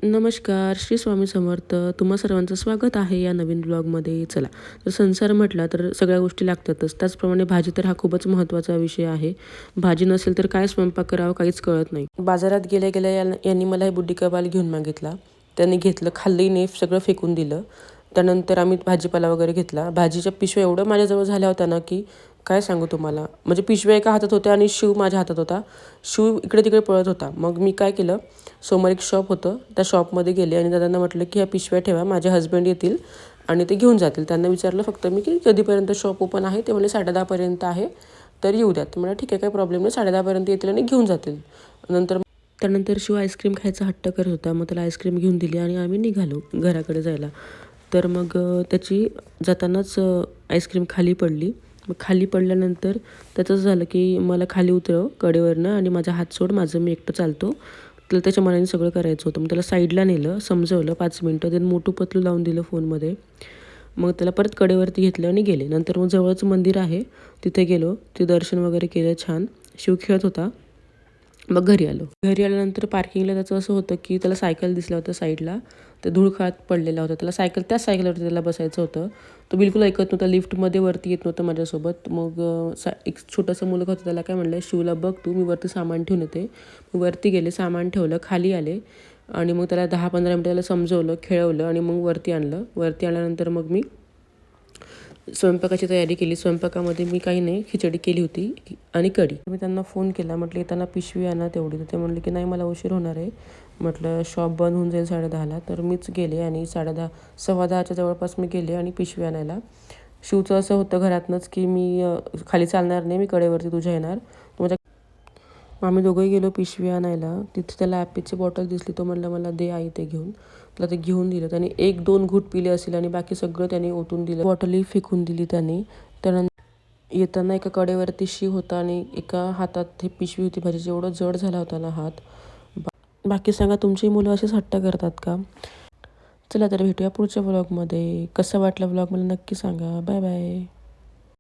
नमस्कार, श्री स्वामी समर्थ. तुम्हा सर्वांचं स्वागत आहे या नवीन ब्लॉगमध्ये. चला, तर संसार म्हटला तर सगळ्या गोष्टी लागतातच. त्याचप्रमाणे भाजी तर हा खूपच महत्त्वाचा विषय आहे. भाजी नसेल तर काय स्वयंपाक करावं काहीच कळत नाही. बाजारात गेल्या गेल्या यांनी मला हे बुड्डी कबाल घेऊन मागितला. त्यांनी घेतलं, खाल्लंही नाही, सगळं फेकून दिलं. त्यानंतर आम्ही भाजीपाला वगैरे घेतला. भाजीच्या पिशव्या एवढं माझ्याजवळ झाल्या होत्या ना, की काय सांगू तुम्हाला. म्हणजे पिशव्या एका हातात होत्या आणि शिव माझ्या हातात होता. शिव इकडे तिकडे पळत होता. मग मी काय केलं, समोर एक शॉप होतं, त्या शॉपमध्ये गेले आणि दादांना म्हटलं की ह्या पिशव्या ठेवा, माझे हस्बंड येतील आणि ते घेऊन जातील. त्यांना विचारलं फक्त मी की कधीपर्यंत शॉप ओपन आहे. ते म्हणले 10:30पर्यंत आहे, तर येऊ द्यात. म्हणलं ठीक आहे, काही प्रॉब्लेम नाही, 10:30पर्यंत येतील आणि घेऊन जातील. त्यानंतर शिव आईस्क्रीम खायचा हट्ट करत होता. मग त्याला आईस्क्रीम घेऊन दिली आणि आम्ही निघालो घराकडे जायला. तर मग त्याची जातानाच आईस्क्रीम खाली पडली. मग खाली पडल्यानंतर त्याचं झालं की मला खाली उतरव कडेवरनं आणि माझा हात सोड, माझं मी एकटं चालतो. त्याला त्याच्या मनाने सगळं करायचं होतं. मग त्याला साईडला नेलं, समजवलं 5 मिनटं, त्यानं मोठू पतलू लावून दिलं फोनमध्ये. मग त्याला परत कडेवरती घेतलं आणि गेले. नंतर मग जवळच मंदिर आहे, तिथे गेलो, ते दर्शन वगैरे केलं छान. शिव खेळत होता. मग घरी आलो. घरी आल्यानंतर पार्किंगला त्याचं असं होतं की त्याला सायकल दिसलं होतं साईडला. ते धूळखळात पडलेला होता. त्याला त्याच सायकलवरती त्याला बसायचं होतं. तो बिलकुल ऐकत नव्हता. लिफ्टमध्ये वरती येत नव्हतं माझ्यासोबत. मग एक छोटंसं मुलगा होतं, त्याला काय म्हणलं, शिवला बघ तू, मी वरती सामान ठेवून येते. मग वरती गेले, सामान ठेवलं, खाली आले आणि मग त्याला 10-15 मिनिटं त्याला समजवलं, खेळवलं आणि मग वरती आणलं. वरती आल्यानंतर मग मी स्वयंपाकाची तयारी केली. स्वयंपाकामध्ये मी काही नाही, खिचडी केली होती आणि कढी. मी त्यांना फोन केला, म्हटलं येताना पिशवी आणा तेवढी. तर ते म्हणले की नाही, मला उशीर होणार आहे. म्हटलं शॉप बंद होऊन जाईल 10:30ला. तर मीच गेले आणि 10:30 10:15च्या जवळपास मी गेले आणि पिशवी आणायला. शिवचं असं होतं घरातनंच की मी खाली चालणार नाही, मी कडेवरती तुझ्या येणार. मग आम्ही दोघंही गेलो पिशवी आणायला. तिथे त्याला ॲपीची बॉटल दिसली. तो म्हणला मला दे आई ते घेऊन. त्याला ते घेऊन दिलं. त्याने 1-2 घूट पिले असेल आणि बाकी सगळं त्याने ओतून दिलं. बॉटलही फेकून दिली त्याने. त्यानंतर येताना एका कडेवरती शिव होता आणि एका हातात हे पिशवी होती भाजीची. एवढं जड झाला होता ना हात. बाकी सांगा, तुमची मुलं असेच हट्ट करतात का? चला तर भेटूया पुढच्या व्लॉगमध्ये. कसा वाटला व्लॉग मला नक्की सांगा. Bye bye.